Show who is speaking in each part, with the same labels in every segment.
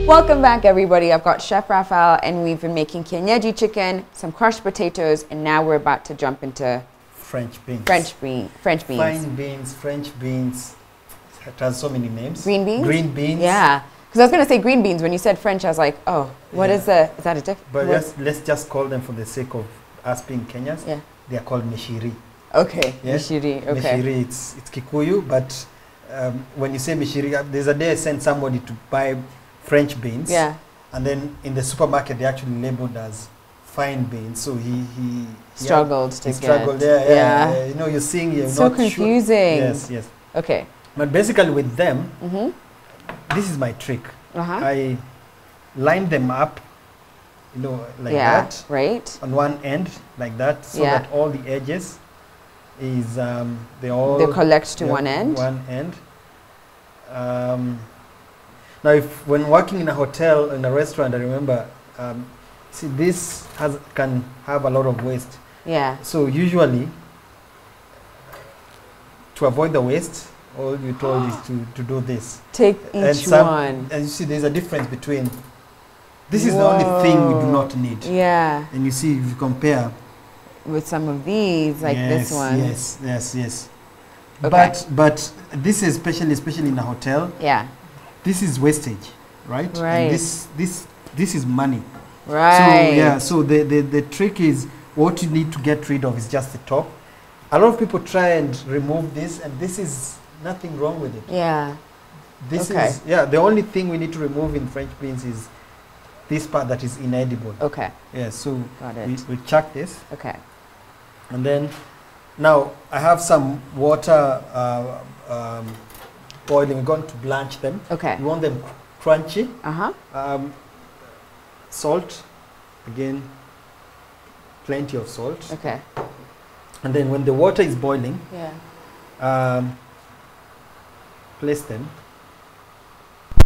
Speaker 1: Welcome back, everybody. I've got Chef Raphael, and we've been making Kienyeji chicken, some crushed potatoes, and now we're about to jump into
Speaker 2: French beans.
Speaker 1: French beans.
Speaker 2: Fine beans, French beans. It has so many names.
Speaker 1: Green beans?
Speaker 2: Green beans.
Speaker 1: Yeah. Because I was going to say green beans. When you said French, I was like, oh, what is that a difference?
Speaker 2: But let's just call them, for the sake of us being Kenyans, they are called meshiri.
Speaker 1: Okay,
Speaker 2: yes?
Speaker 1: meshiri, okay.
Speaker 2: Meshiri, it's Kikuyu, but when you say meshiri, there's a day I sent somebody to buy French beans.
Speaker 1: Yeah.
Speaker 2: And then in the supermarket, they actually labeled as fine beans. So he
Speaker 1: struggled to get.
Speaker 2: Struggled, yeah. You know, you're seeing, you're
Speaker 1: so
Speaker 2: not
Speaker 1: confusing.
Speaker 2: Sure. Yes.
Speaker 1: Okay.
Speaker 2: But basically with them, this is my trick. I line them up, you know, like that.
Speaker 1: Right.
Speaker 2: On one end, like that, so that all the edges is they
Speaker 1: collect to one end.
Speaker 2: One end. Now, when working in a hotel, in a restaurant, I remember, see, this can have a lot of waste. Yeah. So usually, to avoid the waste, all you're told is to do this. Take each one. And you see, there's a difference between. This is the only thing we do not need. Yeah. And you see, if you compare
Speaker 1: with some of these, like this one.
Speaker 2: Yes. Okay. But this is especially in a hotel. Yeah. This is wastage, right? Right. And this is money. Right. So the trick is, what you need to get rid of is just the top. A lot of people try and remove this, and this is nothing wrong with it. Yeah. This is the only thing we need to remove in French beans is this part that is inedible. Okay. Yeah, so we chuck this. Okay. And then now I have some water boiling. We're going to blanch them. Okay. We want them crunchy. Salt, again, plenty of salt. Okay. And then when the water is boiling, place them.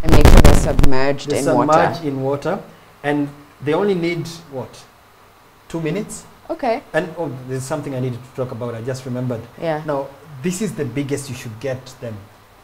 Speaker 1: And make sure they're submerged in water.
Speaker 2: Submerged in water. And they only need, what, 2 minutes? Okay. And there's something I needed to talk about. I just remembered. Yeah. Now, this is the biggest you should get them.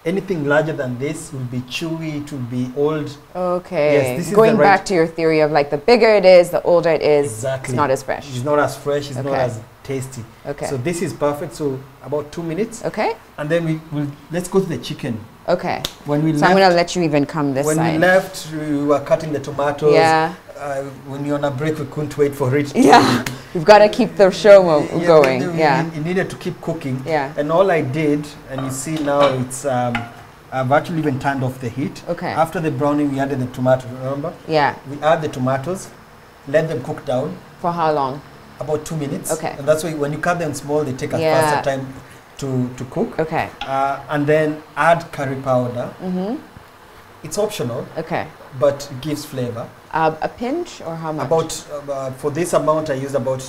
Speaker 2: Anything larger than this will be chewy, it will be old. Okay. Yes, this is
Speaker 1: going back to your theory of like the bigger it is, the older it is, it's not as fresh.
Speaker 2: It's not as fresh, it's not as tasty. Okay. So this is perfect. So about 2 minutes. Okay. And then let's go to the chicken. Okay.
Speaker 1: I'm going to let you even come this side.
Speaker 2: When we left, we were cutting the tomatoes. Yeah. When you're on a break, we couldn't wait for it.
Speaker 1: Yeah. We've got to keep the show going.
Speaker 2: It needed to keep cooking. Yeah. And all I did, and you see now, it's I've actually even turned off the heat. Okay. After the browning, we added the tomato. Remember? Yeah. We add the tomatoes, let them cook down.
Speaker 1: For how long?
Speaker 2: About 2 minutes. Okay. And that's why when you cut them small, they take a faster time to cook. Okay. And then add curry powder. It's optional. Okay. But it gives flavor.
Speaker 1: A pinch or how much?
Speaker 2: About for this amount, I use about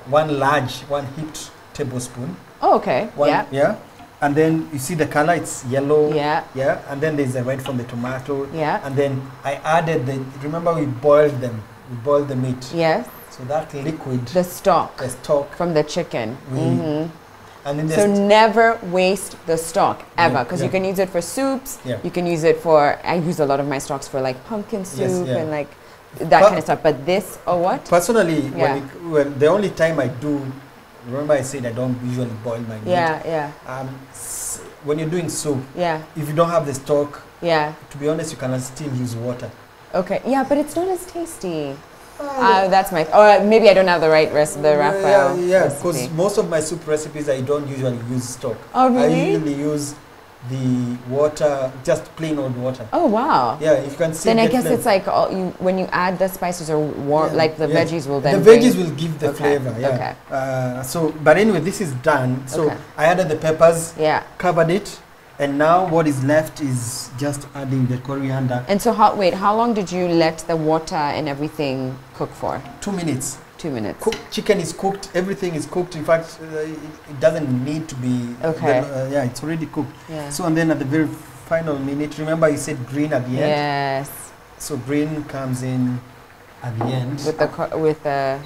Speaker 2: one heaped tablespoon. Oh, okay. Yeah. And then you see the color, it's yellow. Yeah. Yeah. And then there's the red from the tomato. Yeah. And then I added remember we boiled them. We boiled the meat. Yes. So that liquid.
Speaker 1: The stock. From the chicken.
Speaker 2: And then
Speaker 1: so never waste the stock, ever. Because you can use it for soups. Yeah. You can use it for, I use a lot of my stocks for like pumpkin soup and like that kind of stuff. But this, what?
Speaker 2: Personally, when the only time I do, remember I said I don't usually boil my meat. Yeah. When you're doing soup, if you don't have the stock, to be honest, you can still use water. Okay. Yeah, but it's not as tasty. That's my. Or maybe I don't have the right recipe, Raphael. Yeah, because most of my soup recipes I don't usually use stock.
Speaker 1: Oh, really?
Speaker 2: I usually use the water, just plain old water.
Speaker 1: Oh, wow.
Speaker 2: Yeah, if you can see.
Speaker 1: Then I guess it's like when you add the spices or like the veggies will then.
Speaker 2: The veggies will give the flavor. Yeah. Okay. But anyway, this is done. So I added the peppers. Yeah. Covered it. And now what is left is just adding the coriander.
Speaker 1: And so how long did you let the water and everything cook for?
Speaker 2: 2 minutes.
Speaker 1: 2 minutes.
Speaker 2: Chicken is cooked, everything is cooked. In fact, it doesn't need to be, it's already cooked. Yeah. So and then at the very final minute, remember you said green at the end?
Speaker 1: Yes.
Speaker 2: So green comes in at the end.
Speaker 1: With the,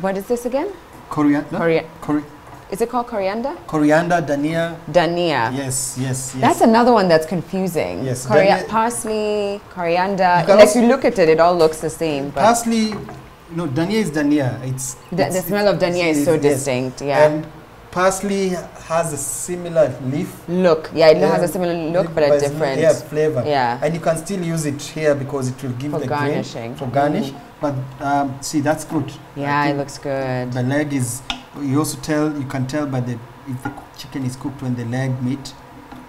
Speaker 1: what is this again?
Speaker 2: Coriander.
Speaker 1: is it called coriander?
Speaker 2: Coriander, dania.
Speaker 1: Dania.
Speaker 2: Yes, yes, yes.
Speaker 1: That's another one that's confusing.
Speaker 2: Yes.
Speaker 1: Parsley, coriander. If you look at it, it all looks the same. But
Speaker 2: parsley, no, dania is dania.
Speaker 1: The smell of dania is so distinct. Yeah.
Speaker 2: And parsley has a similar leaf.
Speaker 1: Look. Yeah, it has a similar look, but a different.
Speaker 2: Yeah, flavor.
Speaker 1: Yeah.
Speaker 2: And you can still use it here because it will give the
Speaker 1: garnishing.
Speaker 2: For garnish. But see, that's good.
Speaker 1: Yeah, it looks good.
Speaker 2: The leg is. You can tell by if the chicken is cooked when the leg meat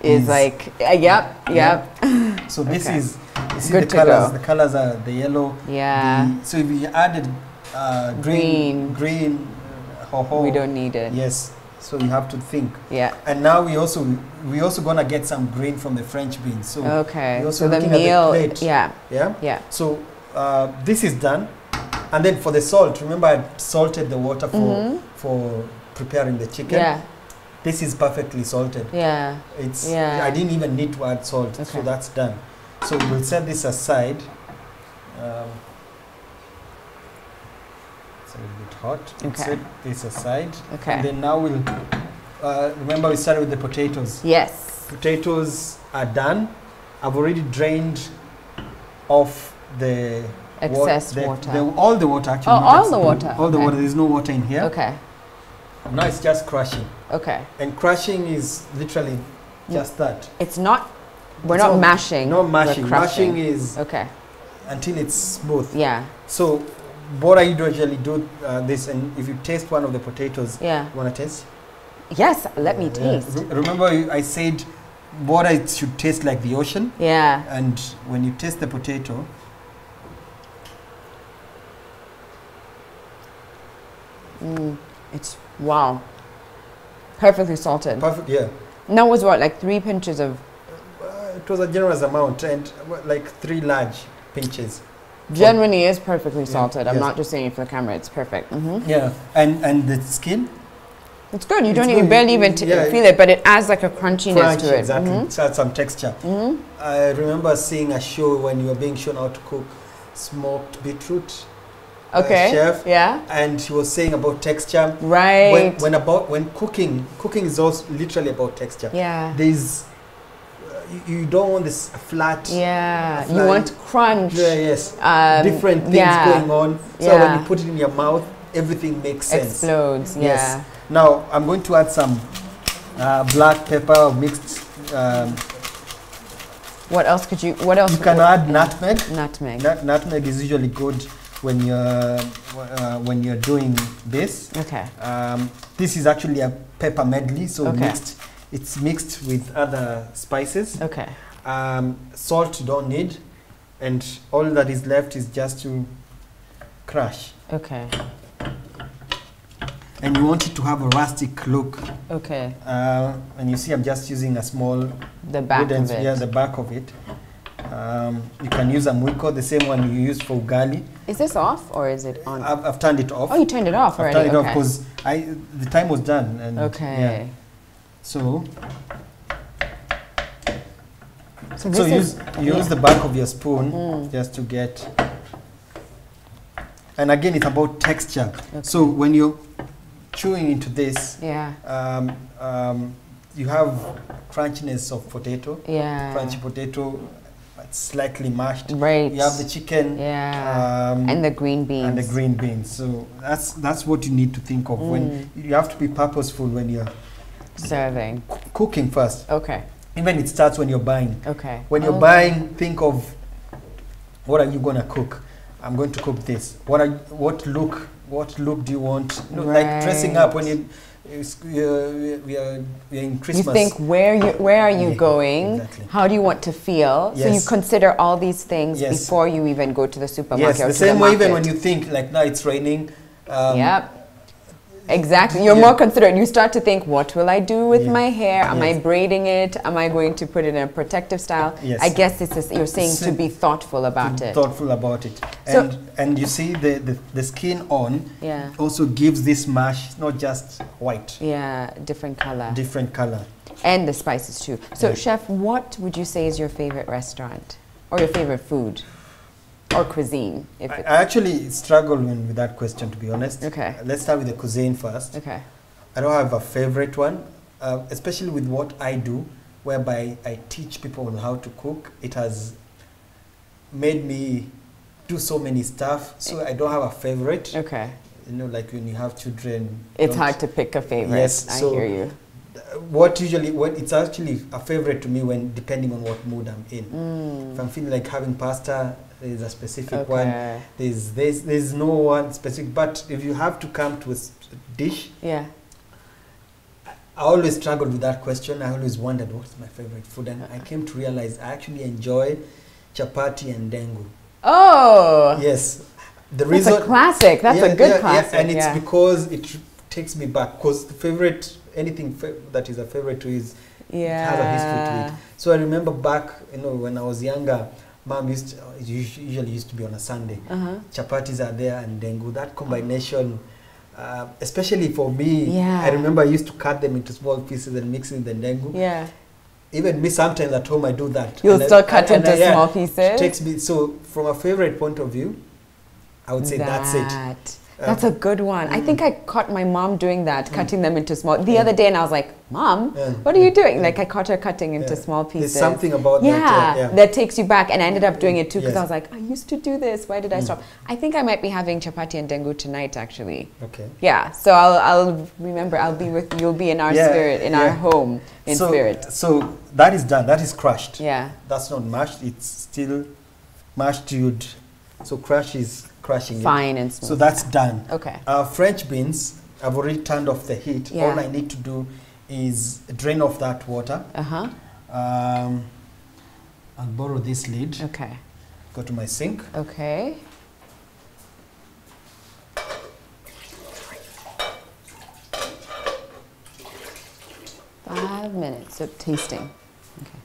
Speaker 1: is like yep.
Speaker 2: So this is, you see
Speaker 1: good
Speaker 2: the colors. The colors are the yellow.
Speaker 1: Yeah.
Speaker 2: So if you added green,
Speaker 1: we don't need it.
Speaker 2: Yes. So you have to think.
Speaker 1: Yeah.
Speaker 2: And now we also gonna get some green from the French beans. So
Speaker 1: okay.
Speaker 2: So
Speaker 1: the meal.
Speaker 2: At the plate.
Speaker 1: Yeah.
Speaker 2: Yeah.
Speaker 1: Yeah.
Speaker 2: So this is done. And then for the salt, remember I salted the water for preparing the chicken.
Speaker 1: Yeah.
Speaker 2: This is perfectly salted.
Speaker 1: Yeah.
Speaker 2: I didn't even need to add salt, so that's done. So we'll set this aside. It's a little bit hot. We'll set this aside.
Speaker 1: Okay.
Speaker 2: And then now we'll remember we started with the potatoes.
Speaker 1: Yes.
Speaker 2: Potatoes are done. I've already drained off the
Speaker 1: excess water.
Speaker 2: All the water actually.
Speaker 1: Oh, all the water.
Speaker 2: All the water. There's no water in here.
Speaker 1: Okay.
Speaker 2: Now it's just crushing.
Speaker 1: Okay.
Speaker 2: And crushing is literally just that.
Speaker 1: It's not. We're not mashing.
Speaker 2: Not mashing. Mashing is
Speaker 1: until
Speaker 2: it's smooth.
Speaker 1: Yeah.
Speaker 2: So, what I usually do this, and if you taste one of the potatoes, you want to taste?
Speaker 1: Yes. Let me taste.
Speaker 2: Remember, I said water should taste like the ocean.
Speaker 1: Yeah.
Speaker 2: And when you taste the potato.
Speaker 1: It's wow, perfectly salted.
Speaker 2: Perfect, yeah.
Speaker 1: That was what, like 3 pinches of.
Speaker 2: It was a generous amount, and like 3 large pinches.
Speaker 1: Generally is perfectly salted. I'm not just saying it for the camera. It's perfect.
Speaker 2: Yeah, and the skin.
Speaker 1: It's good. You barely even feel it, but it adds like a crunchiness to it.
Speaker 2: Exactly, it adds some texture. I remember seeing a show when you were being shown how to cook smoked beetroot. Chef, and he was saying about texture.
Speaker 1: Right.
Speaker 2: When cooking is also literally about texture.
Speaker 1: Yeah.
Speaker 2: There's you don't want this flat.
Speaker 1: Yeah. You want crunch.
Speaker 2: Yeah. Yes. Different things going on. So when you put it in your mouth, everything makes sense.
Speaker 1: Explodes. Yeah.
Speaker 2: Yes. Now I'm going to add some black pepper mixed.
Speaker 1: What else could you? What else?
Speaker 2: You can add nutmeg.
Speaker 1: Nutmeg.
Speaker 2: Nutmeg is usually good when you're doing this.
Speaker 1: Okay.
Speaker 2: This is actually a pepper medley, so it's mixed with other spices.
Speaker 1: Okay.
Speaker 2: Salt you don't need, and all that is left is just to crush.
Speaker 1: Okay.
Speaker 2: And you want it to have a rustic look.
Speaker 1: Okay.
Speaker 2: And you see I'm just using a small...
Speaker 1: The back of it.
Speaker 2: Yeah, the back of it. You can use a mwiko, the same one you use for ugali.
Speaker 1: Is this off or is it on?
Speaker 2: I've turned it off.
Speaker 1: Oh, you turned it off already?
Speaker 2: I've turned it off because the time was done. And
Speaker 1: okay.
Speaker 2: So use the back of your spoon just to get... And again, it's about texture. Okay. So when you're chewing into this, you have crunchiness of potato.
Speaker 1: Yeah.
Speaker 2: Crunchy potato, slightly mashed.
Speaker 1: Right.
Speaker 2: You have the chicken.
Speaker 1: Yeah. And the green beans.
Speaker 2: And the green beans. So that's what you need to think of when you have to be purposeful when you're
Speaker 1: serving.
Speaker 2: Cooking first.
Speaker 1: Okay.
Speaker 2: Even it starts when you're buying.
Speaker 1: Okay.
Speaker 2: When you're buying, think of what are you gonna cook? I'm going to cook this. What look do you want? Like dressing up when we are in Christmas.
Speaker 1: You think where are you going?
Speaker 2: Exactly.
Speaker 1: How do you want to feel?
Speaker 2: Yes.
Speaker 1: So you consider all these things before you even go to the supermarket.
Speaker 2: Yes, the same way even when you think like now it's raining.
Speaker 1: Yep. Exactly. You're more considerate. You start to think, what will I do with my hair? Am I braiding it? Am I going to put it in a protective style?
Speaker 2: Yes.
Speaker 1: I guess you're saying to be thoughtful about it.
Speaker 2: Thoughtful about it. And you see the skin on also gives this mash not just white.
Speaker 1: Yeah, different color.
Speaker 2: Different color.
Speaker 1: And the spices too. So Chef, what would you say is your favorite restaurant? Or your favorite food? Or cuisine? I
Speaker 2: actually struggle with that question, to be honest.
Speaker 1: Okay.
Speaker 2: Let's start with the cuisine first.
Speaker 1: Okay.
Speaker 2: I don't have a favorite one, especially with what I do, whereby I teach people on how to cook. It has made me do so many stuff, so I don't have a favorite.
Speaker 1: Okay.
Speaker 2: You know, like when you have children,
Speaker 1: it's hard to pick a favorite.
Speaker 2: Yes,
Speaker 1: I hear you.
Speaker 2: What it's actually a favorite to me when depending on what mood I'm in. If I'm feeling like having pasta, there's a specific one. There's no one specific. But if you have to come to a dish,
Speaker 1: yeah,
Speaker 2: I always struggled with that question. I always wondered what's my favorite food, and I came to realize I actually enjoy chapati and dengu. Oh, yes. The reason,
Speaker 1: that's a classic. That's a good classic.
Speaker 2: Yeah, and it's because it takes me back. Because the favorite, anything that is a favorite to is it has a history to it. So I remember back, when I was younger, Mom usually used to be on a Sunday. Chapatis are there and dengu. That combination, especially for me, I remember I used to cut them into small pieces and mix in the dengu. Yeah. Even me, sometimes at home I do that.
Speaker 1: You'll still cut into small pieces.
Speaker 2: It takes me. So from a favorite point of view, I would say that's it.
Speaker 1: That's a good one. I think I caught my mom doing that, cutting them into small. The other day, and I was like, Mom, what are you doing? Like, I caught her cutting into small pieces.
Speaker 2: There's something about that.
Speaker 1: That takes you back. And I ended up doing it too because I was like, I used to do this. Why did I stop? I think I might be having chapati and dengu tonight, actually.
Speaker 2: Okay.
Speaker 1: Yeah. So I'll remember. I'll be with. You'll be in our spirit, in our home, in spirit.
Speaker 2: So that is done. That is crushed.
Speaker 1: Yeah.
Speaker 2: That's not mashed. It's still mashed stewed. So crush is crushing
Speaker 1: fine and smooth.
Speaker 2: So that's done.
Speaker 1: Okay.
Speaker 2: French beans, I've already turned off the heat. All I need to do is drain off that water. I'll borrow this lid.
Speaker 1: Okay.
Speaker 2: Go to my sink.
Speaker 1: Okay. Five minutes of tasting. Okay.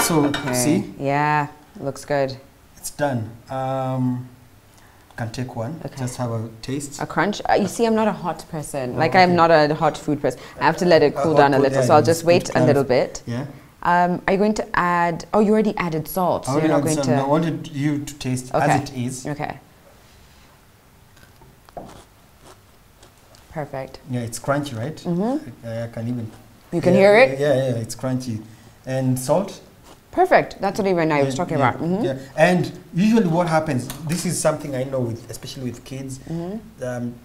Speaker 2: So, see?
Speaker 1: Yeah, looks good.
Speaker 2: It's done. Can take one. Okay. Just have a taste.
Speaker 1: A crunch. You see, I'm not a hot person. Like, I'm not a hot food person. I have to let it cool down a little. So I'll just wait a little bit.
Speaker 2: Yeah.
Speaker 1: Are you going to add? Oh, you already added salt. So you're not going to.
Speaker 2: I wanted you to taste as it is.
Speaker 1: Okay. Perfect.
Speaker 2: Yeah, it's crunchy, right? I can even.
Speaker 1: You can hear it.
Speaker 2: Yeah, it's crunchy, and salt.
Speaker 1: Perfect. That's what even I was talking about.
Speaker 2: Yeah, and usually what happens, this is something I know, especially with kids,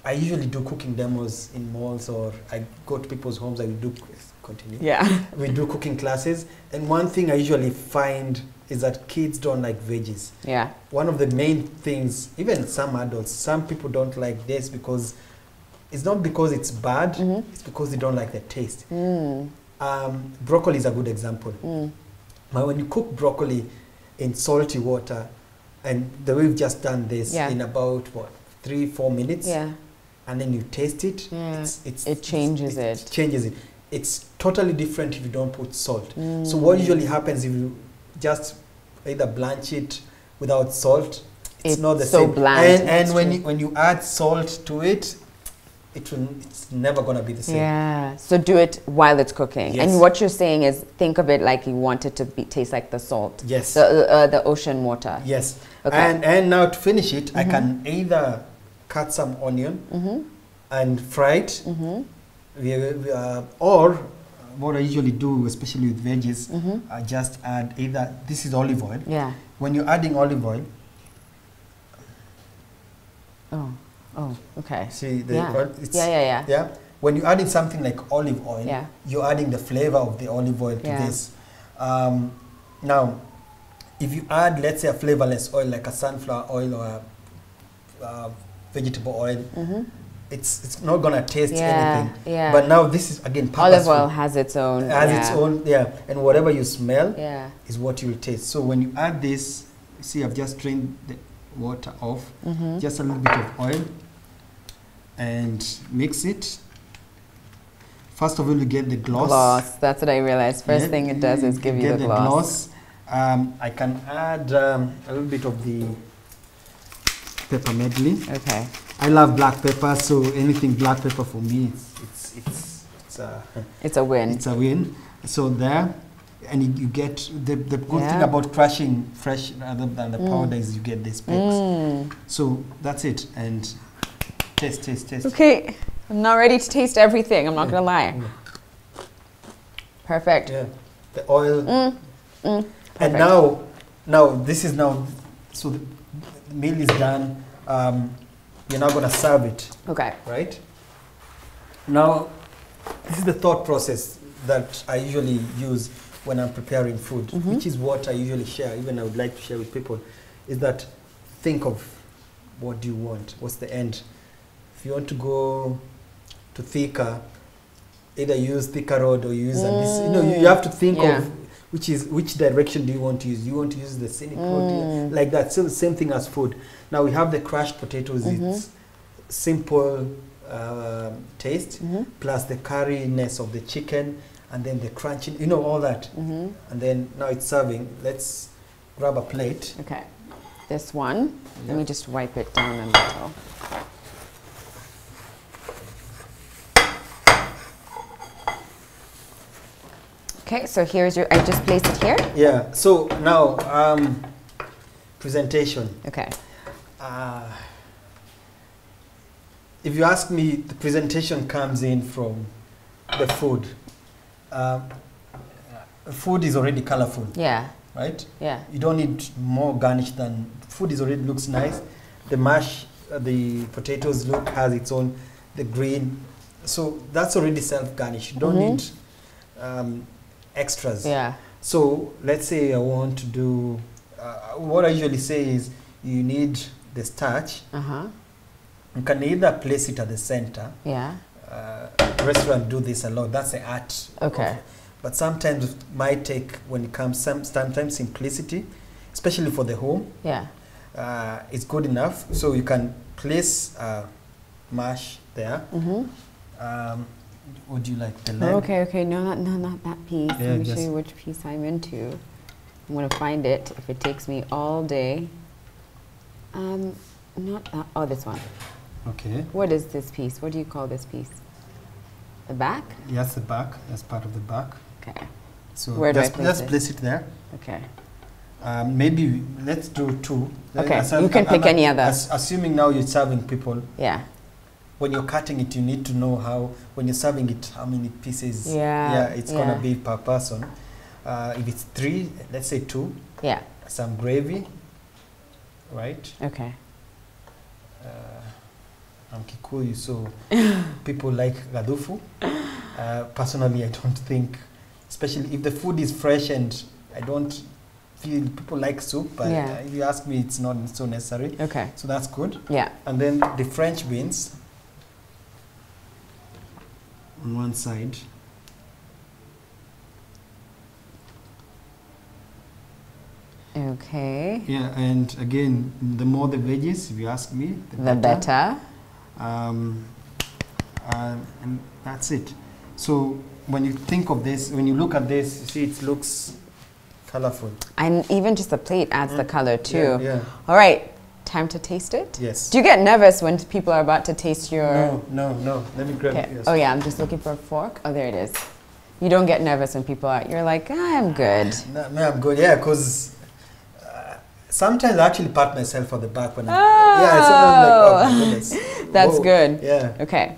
Speaker 2: I usually do cooking demos in malls, or I go to people's homes, I do, continue.
Speaker 1: Yeah.
Speaker 2: We do cooking classes, and one thing I usually find is that kids don't like veggies.
Speaker 1: Yeah.
Speaker 2: One of the main things, even some adults, some people don't like this because it's not because it's bad, it's because they don't like the taste. Broccoli is a good example. But when you cook broccoli in salty water, and the way we've just done this in about 3-4 minutes, and then you taste it,
Speaker 1: it changes it.
Speaker 2: It changes it. It's totally different if you don't put salt. So what usually happens if you just either blanch it without salt, it's not the same.
Speaker 1: Bland.
Speaker 2: And when you add salt to it, it's never going to be the same.
Speaker 1: Yeah. So do it while it's cooking.
Speaker 2: Yes.
Speaker 1: And what you're saying is think of it like you want it to taste like the salt.
Speaker 2: Yes.
Speaker 1: The ocean water.
Speaker 2: Yes. Okay. And now to finish it, I can either cut some onion and fry it, or what I usually do, especially with veggies, I just add either, this is olive oil.
Speaker 1: Yeah.
Speaker 2: When you're adding olive oil.
Speaker 1: Oh, okay.
Speaker 2: See, it's,
Speaker 1: yeah.
Speaker 2: When you're adding something like olive oil, you're adding the flavor of the olive oil to this. Now, if you add, let's say, a flavorless oil like a sunflower oil or a vegetable oil, it's not gonna taste anything. Yeah. But now this is again
Speaker 1: olive oil has its own.
Speaker 2: And whatever you smell is what you'll taste. So when you add this, see, I've just drained the water off, just a little bit of oil, and mix it. First of all, you get the gloss.
Speaker 1: That's what I realized. First thing it does is give you the gloss.
Speaker 2: I can add a little bit of the pepper medley.
Speaker 1: Okay.
Speaker 2: I love black pepper, so anything black pepper for me,
Speaker 1: it's a win.
Speaker 2: It's a win. So there, and you get the good thing about crushing fresh rather than the powder is you get the specks. So that's it, and taste.
Speaker 1: Okay. I'm not ready to taste everything. I'm not gonna lie. Perfect.
Speaker 2: Yeah. The oil. And now this is now. So the meal is done. You're now gonna serve it.
Speaker 1: Okay.
Speaker 2: Right. Now, this is the thought process that I usually use when I'm preparing food, which is what I usually share. Even I would like to share with people, is that think of what do you want? What's the end? If you want to go to thicker, either use thicker rod or use this. You know, you have to think of which direction do you want to use. You want to use the scenic road like that. So the same thing as food. Now we have the crushed potatoes. It's simple taste plus the curriness of the chicken, and then the crunching. You know, all that. And then now it's serving. Let's grab a plate.
Speaker 1: Okay. This one. Let me just wipe it down a little. Okay, so here's your, I just placed it here?
Speaker 2: Yeah, so now, presentation.
Speaker 1: Okay.
Speaker 2: If you ask me, the presentation comes in from the food. Food is already colorful.
Speaker 1: Yeah.
Speaker 2: Right?
Speaker 1: Yeah.
Speaker 2: You don't need more garnish than, food is already looks nice. The mash, the potatoes has its own, the green. So that's already self-garnished. You don't need extras.
Speaker 1: Yeah.
Speaker 2: So let's say I want to do, what I usually say is you need the starch. You can either place it at the center.
Speaker 1: Yeah.
Speaker 2: Restaurants do this a lot. That's the art.
Speaker 1: Okay.
Speaker 2: But sometimes it might take, when it comes, sometimes simplicity, especially for the home.
Speaker 1: Yeah.
Speaker 2: It's good enough. So you can place mash there. Would you like the leg?
Speaker 1: Okay. No, not that piece.
Speaker 2: Yeah,
Speaker 1: Let me show you which piece I'm into. I'm gonna find it if it takes me all day. Not that. Oh, this one.
Speaker 2: Okay.
Speaker 1: What is this piece? What do you call this piece? The back?
Speaker 2: Yes, the back. That's part of the back.
Speaker 1: Okay.
Speaker 2: So
Speaker 1: where do I place it?
Speaker 2: Let's place it there.
Speaker 1: Okay.
Speaker 2: Maybe let's do two.
Speaker 1: Okay. You can pick any other.
Speaker 2: Assuming now you're serving people.
Speaker 1: Yeah.
Speaker 2: When you're cutting it, you need to know how, when you're serving it, how many pieces it's going to be per person. If it's 3, let's say 2.
Speaker 1: Yeah.
Speaker 2: Some gravy, right?
Speaker 1: Okay.
Speaker 2: I'm Kikuyu, so people like gadufu. Personally, I don't think, especially if the food is fresh, and I don't feel people like soup, but if you ask me, it's not so necessary.
Speaker 1: Okay.
Speaker 2: So that's good.
Speaker 1: Yeah.
Speaker 2: And then the French beans on one side.
Speaker 1: Okay.
Speaker 2: Yeah, and again, the more the veggies, if you ask me,
Speaker 1: the better.
Speaker 2: And that's it. So when you think of this, when you look at this, you see it looks colorful. And
Speaker 1: even just the plate adds the color too.
Speaker 2: Yeah.
Speaker 1: All right, time to taste it?
Speaker 2: Yes.
Speaker 1: Do you get nervous when people are about to taste your...
Speaker 2: No. Let me grab it. Yes.
Speaker 1: Oh yeah, I'm just looking for a fork. Oh, there it is. You don't get nervous when people are... You're like, I'm good.
Speaker 2: No, I'm good. Yeah, because sometimes I actually pat myself on the back when I'm... Yeah, sometimes like, oh my goodness.
Speaker 1: That's good.
Speaker 2: Yeah.
Speaker 1: Okay.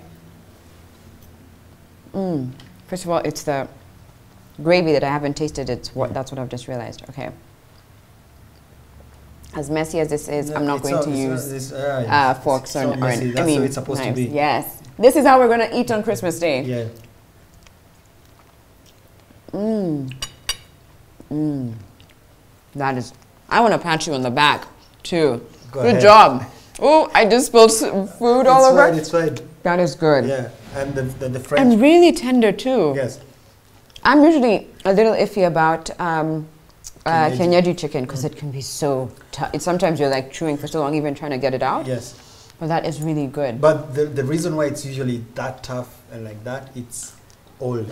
Speaker 1: First of all, it's the gravy that I haven't tasted. That's what I've just realized. Okay. As messy as this is, I'm not going to use forks or
Speaker 2: I mean, that's how it's supposed to be.
Speaker 1: Yes. This is how we're going to eat on Christmas Day.
Speaker 2: Yeah.
Speaker 1: That is... I want to pat you on the back, too.
Speaker 2: Good
Speaker 1: job. Oh, I just spilled food all over.
Speaker 2: It's fine.
Speaker 1: That is good.
Speaker 2: Yeah, and the French...
Speaker 1: And really tender, too.
Speaker 2: Yes.
Speaker 1: I'm usually a little iffy about Kienyeji chicken because it can be so tough. Sometimes you're like chewing for so long, even trying to get it out.
Speaker 2: Yes.
Speaker 1: But that is really good.
Speaker 2: But the reason why it's usually that tough and like that, it's old.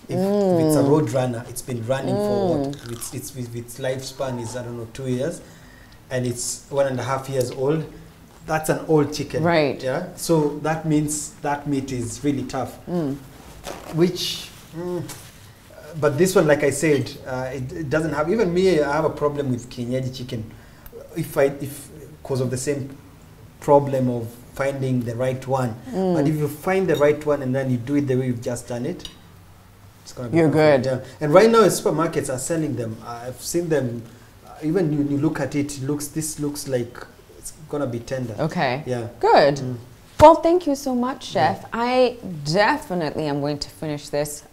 Speaker 2: If it's a road runner, it's been running for what? Its lifespan is, I don't know, 2 years. And it's 1.5 years old. That's an old chicken.
Speaker 1: Right.
Speaker 2: Yeah. So that means that meat is really tough. But this one, like I said, it doesn't have, even me, I have a problem with Kienyeji chicken. Because of the same problem of finding the right one. But if you find the right one and then you do it the way you've just done it, it's gonna be perfect. Good. Yeah. And right now, supermarkets are selling them. I've seen them. Even when you look at it, this looks like it's gonna be tender.
Speaker 1: Okay.
Speaker 2: Yeah.
Speaker 1: Good. Well, thank you so much, Chef. I definitely am going to finish this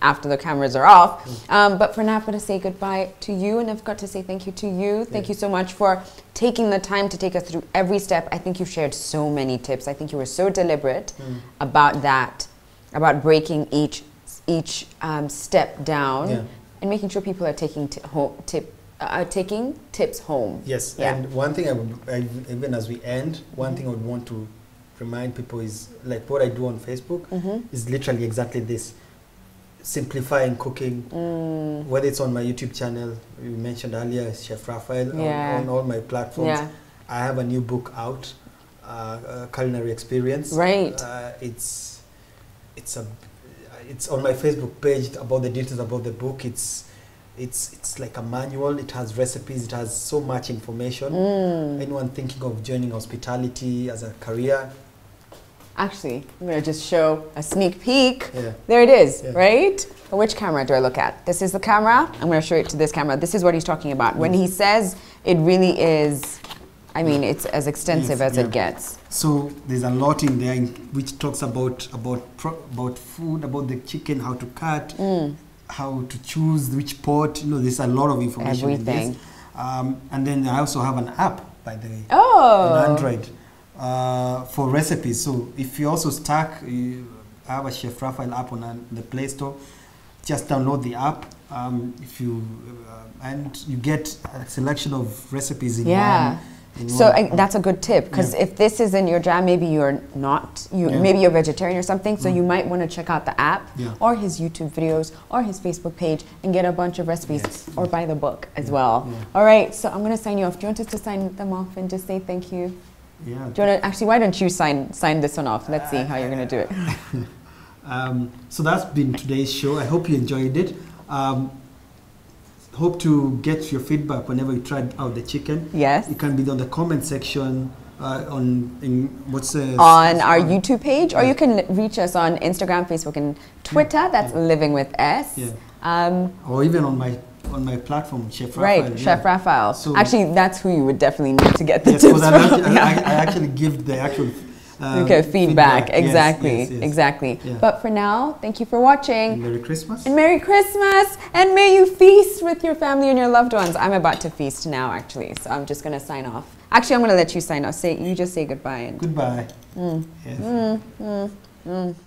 Speaker 1: after the cameras are off. But for now, I'm going to say goodbye to you, and I've got to say thank you to you. Thank you so much for taking the time to take us through every step. I think you shared so many tips. I think you were so deliberate about that, about breaking each step down and making sure people are taking tips home.
Speaker 2: Yes, and one thing even as we end, one thing I would want to remind people is like what I do on Facebook is literally exactly this: simplifying cooking. Whether it's on my YouTube channel, you mentioned earlier, Chef Raphael, on all my platforms. I have a new book out, Culinary Experience.
Speaker 1: Right.
Speaker 2: It's on my Facebook page about the details about the book. It's like a manual. It has recipes. It has so much information. Anyone thinking of joining hospitality as a career?
Speaker 1: Actually, I'm going to just show a sneak peek. There it is, right? Which camera do I look at? This is the camera. I'm going to show it to this camera. This is what he's talking about. When he says it really is, I mean, it's as extensive as it gets.
Speaker 2: So there's a lot in there which talks about food, about the chicken, how to cut, how to choose which pot. You know, there's a lot of information in this. And then I also have an app, by the way, on Android for recipes. So if you're also stuck, I have a Chef Raphael app on the Play Store. Just download the app. And you get a selection of recipes in one.
Speaker 1: That's a good tip, because if this is in your jam, maybe you're not, maybe you're vegetarian or something, so you might want to check out the app or his YouTube videos or his Facebook page and get a bunch of recipes or buy the book as well. All right, so I'm going to sign you off. Do you want us to sign them off and just say thank you?
Speaker 2: Yeah.
Speaker 1: Do you want to, actually, why don't you sign this one off? Let's see how you're going to do it.
Speaker 2: So that's been today's show. I hope you enjoyed it. Hope to get your feedback whenever you tried out the chicken.
Speaker 1: Yes.
Speaker 2: It can be on the comment section on
Speaker 1: our YouTube page, or you can reach us on Instagram, Facebook, and Twitter. That's Living with S.
Speaker 2: Or even on my platform, Chef Raphael.
Speaker 1: Right, Chef Raphael. So actually, that's who you would definitely need to get the tips from.
Speaker 2: I actually give the actual
Speaker 1: feedback. Exactly. Yeah. But for now, thank you for watching.
Speaker 2: And Merry Christmas.
Speaker 1: And Merry Christmas. And may you feast with your family and your loved ones. I'm about to feast now, actually. So I'm just going to sign off. Actually, I'm going to let you sign off. You just say goodbye.
Speaker 2: Goodbye. Yes.